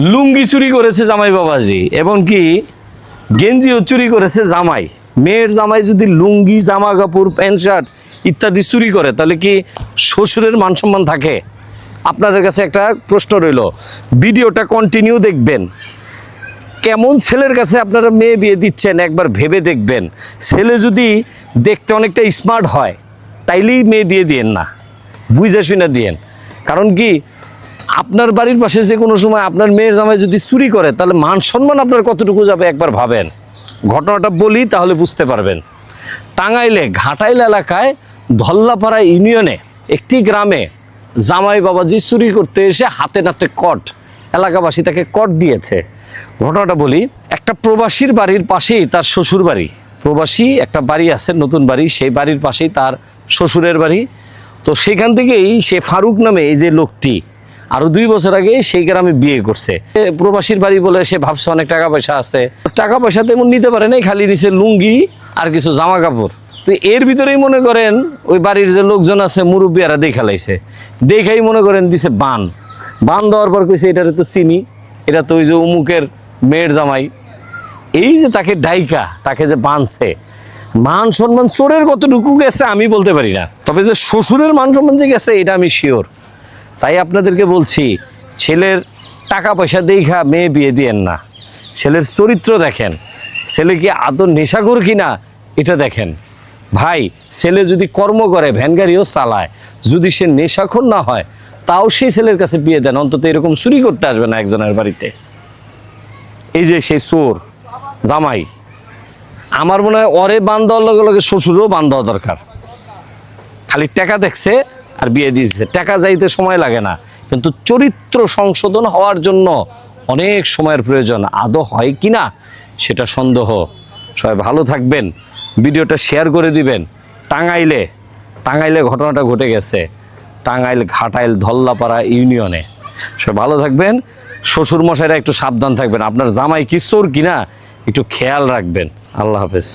লুঙ্গি চুরি করেছে জামাই বাবাজি এবং কি গেঞ্জিও চুরি করেছে জামাই। মেয়ের জামাই যদি লুঙ্গি, জামা কাপড়, প্যান্ট শার্ট ইত্যাদি চুরি করে তাহলে কি শ্বশুরের মান সম্মান থাকে? আপনাদের কাছে একটা প্রশ্ন রইল, ভিডিওটা কন্টিনিউ দেখবেন। কেমন ছেলের কাছে আপনারা মেয়ে বিয়ে দিচ্ছেন একবার ভেবে দেখবেন। ছেলে যদি দেখতে অনেকটা স্মার্ট হয় তাইলেই মেয়ে দিয়ে দিয়েন না, বুঝে শুনে দিয়েন। কারণ কি আপনার বাড়ির পাশে যে কোনো সময় আপনার মেয়ের জামাই যদি চুরি করে তাহলে মান সম্মান আপনার কতটুকু যাবে একবার ভাবেন। ঘটনাটা বলি তাহলে বুঝতে পারবেন। টাঙ্গাইলে ঘাটাইল এলাকায় ধল্লাপাড়া ইউনিয়নে একটি গ্রামে জামাই বাবাজি চুরি করতে এসে হাতে নাতে কট, এলাকাবাসী তাকে কট দিয়েছে। ঘটনাটা বলি, একটা প্রবাসীর বাড়ির পাশেই তার শ্বশুর বাড়ি। প্রবাসী একটা বাড়ি আছে, নতুন বাড়ি, সেই বাড়ির পাশেই তার শ্বশুরের বাড়ি। তো সেখান থেকেই সে ফারুক নামে এই যে লোকটি আরো 2 বছর আগে সেই গ্রামে বিয়ে করছে। প্রবাসীর বাড়ি বলে সে ভাবছে অনেক টাকা পয়সা আছে, টাকা পয়সা তেমন নিতে পারে নাই, খালি নিছে লুঙ্গি আর কিছু জামা কাপড়। তো এর ভিতরেই মনে করেন ওই বাড়ির যে লোকজন আছে মুরব্বীরা দেখা লাইছে, দেখাই মনে করেন দিছে বান দেওয়ার পর কইছে এটারে তো চিনি, এটা তো ওই যে অমুকের মেয়ের জামাই। এই যে তাকে ডাইকা, তাকে যে বানছে, মান সম্মান চোরের কতটুকু গেছে আমি বলতে পারি না, তবে যে শ্বশুরের মান সম্মান যে গেছে এটা আমি শিওর। তাই আপনাদেরকে বলছি, ছেলের টাকা পয়সা দেখা মেয়ে বিয়ে দিয়েন না, ছেলের চরিত্র দেখেন, ছেলে কি আদৌ নেশাখোর কিনা এটা দেখেন। ভাই, ছেলে যদি কর্ম করে, ভ্যান গাড়িও চালায়, যদি সে নেশাখোর না হয় তাও সেই ছেলের কাছে বিয়ে দেন, অন্তত এরকম চুরি করতে আসবে না একজনের বাড়িতে। এই যে সেই চোর জামাই, আমার মনে হয় ওরে বান দেওয়ার লগে লগে শ্বশুরও বান দেওয়া দরকার। খালি টাকা দেখছে আর বিয়ে দিয়েছে, টাকা যাইতে সময় লাগে না, কিন্তু চরিত্র সংশোধন হওয়ার জন্য অনেক সময়ের প্রয়োজন। আদৌ হয় কিনা সেটা সন্দেহ। সবাই ভালো থাকবেন, ভিডিওটা শেয়ার করে দিবেন। টাঙ্গাইলে ঘটনাটা ঘটে গেছে, টাঙ্গাইল ঘাটাইল ধল্লাপাড়া ইউনিয়নে। সবাই ভালো থাকবেন, শ্বশুর মশাইরা একটু সাবধান থাকবেন, আপনার জামাই কি চোর কিনা একটু খেয়াল রাখবেন। আল্লাহ হাফেজ।